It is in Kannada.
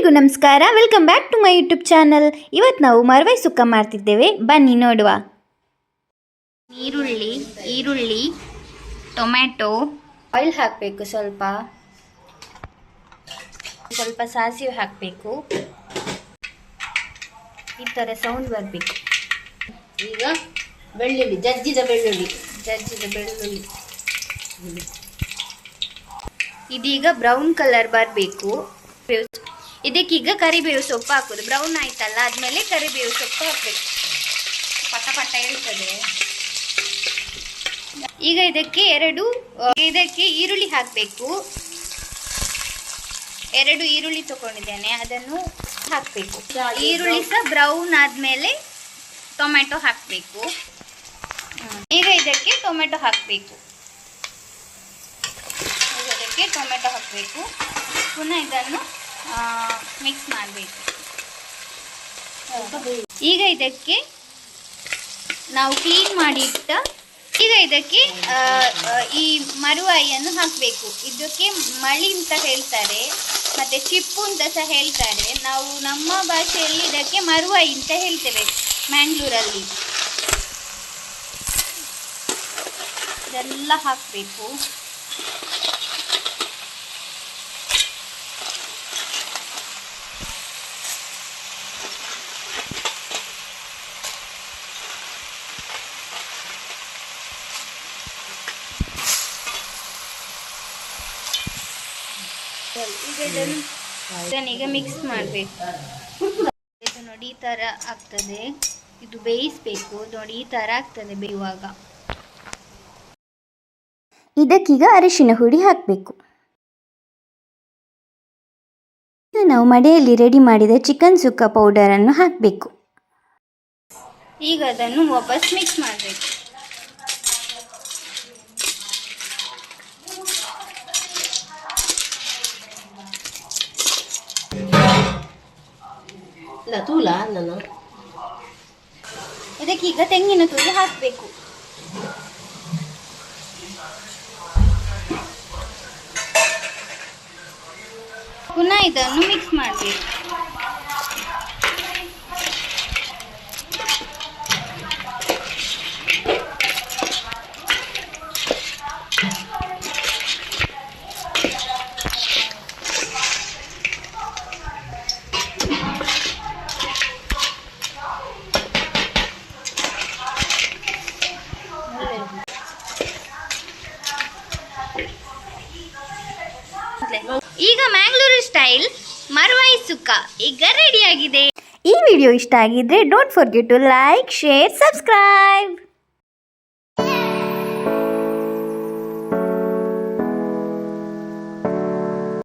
ಎಲ್ಲರಿಗೂ ನಮಸ್ಕಾರ. Welcome back to my YouTube channel. ಇವತ್ತು ನಾವು ಮರವೈ ಸುಕ್ಕ ಮಾಡ್ತಿದ್ದೇವೆ, ಬನ್ನಿ ನೋಡುವ. ಈರುಳ್ಳಿ, ಟೊಮ್ಯಾಟೊ, ಆಯಿಲ್ ಹಾಕಬೇಕು, ಸ್ವಲ್ಪ ಸಾಸಿವೆ ಹಾಕಬೇಕು. ಈ ಥರ ಸೌಂಡ್ ಬರಬೇಕು. ಈಗ ಬೆಳ್ಳುಳ್ಳಿ, ಜಜ್ಜಿದ ಬೆಳ್ಳುಳ್ಳಿ ಇದೀಗ ಬ್ರೌನ್ ಕಲರ್ ಬರಬೇಕು. ಇದಕ್ಕೀಗ ಕರಿಬೇವು ಸೊಪ್ಪು ಹಾಕೋದು. ಬ್ರೌನ್ ಆಯ್ತಲ್ಲ, ಆದ್ಮೇಲೆ ಕರಿಬೇವು ಸೊಪ್ಪು ಹಾಕಬೇಕು. ಪಟ ಹೇಳ್ತದೆ. ಈಗ ಇದಕ್ಕೆ ಈರುಳ್ಳಿ ಹಾಕಬೇಕು. 2 ಈರುಳ್ಳಿ ತಗೊಂಡಿದ್ದೇನೆ, ಅದನ್ನು ಹಾಕಬೇಕು. ಈರುಳ್ಳಿ ಸಹ ಬ್ರೌನ್ ಆದ್ಮೇಲೆ ಟೊಮೆಟೊ ಹಾಕಬೇಕು. ಈಗ ಇದಕ್ಕೆ ಟೊಮೆಟೊ ಹಾಕಬೇಕು. ಪುನಃ ಇದನ್ನು ಮಿಕ್ಸ್ ಮಾಡಬೇಕು. ಈಗ ಇದಕ್ಕೆ ನಾವು ಕ್ಲೀನ್ ಮಾಡಿ ಇಟ್ಟ ಇದಕ್ಕೆ ಈ ಮರುವಾಯಿಯನ್ನು ಹಾಕಬೇಕು. ಇದಕ್ಕೆ ಮಳಿ ಅಂತ ಹೇಳ್ತಾರೆ, ಮತ್ತೆ ಚಿಪ್ಪು ಅಂತ ಸಹ ಹೇಳ್ತಾರೆ. ನಾವು ನಮ್ಮ ಭಾಷೆಯಲ್ಲಿ ಇದಕ್ಕೆ ಮರುವಾಯಿ ಅಂತ ಹೇಳ್ತೇವೆ ಮ್ಯಾಂಗ್ಳೂರಲ್ಲಿ. ಇದೆಲ್ಲ ಹಾಕಬೇಕು. ಈಗ ಮಿಕ್ಸ್ ಮಾಡಬೇಕು. ಇದು ನೋಡಿ ಈ ಥರ ಆಗ್ತದೆ. ಇದು ಬೇಯಿಸಬೇಕು. ನೋಡಿ ಈ ಥರ ಆಗ್ತದೆ ಬೇಯುವಾಗ. ಇದಕ್ಕೀಗ ಅರಿಶಿನ ಹುಡಿ ಹಾಕಬೇಕು. ಈಗ ನಾವು ಮಡೆಯಲ್ಲಿ ರೆಡಿ ಮಾಡಿದ ಚಿಕನ್ ಸುಕ್ಕ ಪೌಡರನ್ನು ಹಾಕಬೇಕು. ಈಗ ಅದನ್ನು ವಾಪಸ್ ಮಿಕ್ಸ್ ಮಾಡಬೇಕು. ಇದಕ್ಕೀಗ ತೆಂಗಿನ ತುರಿ ಹಾಕಬೇಕು. ಪುನಃ ಇದನ್ನು ಮಿಕ್ಸ್ ಮಾಡಬೇಕು. ಈಗ ಮ್ಯಾಂಗ್ಳೂರು ಸ್ಟೈಲ್ ಮರವಾಯಿ ಸುಕ್ಕ ಈಗ ರೆಡಿಯಾಗಿದೆ. ಈ ವಿಡಿಯೋ ಇಷ್ಟ ಆಗಿದ್ರೆ don't forget to like, share, subscribe.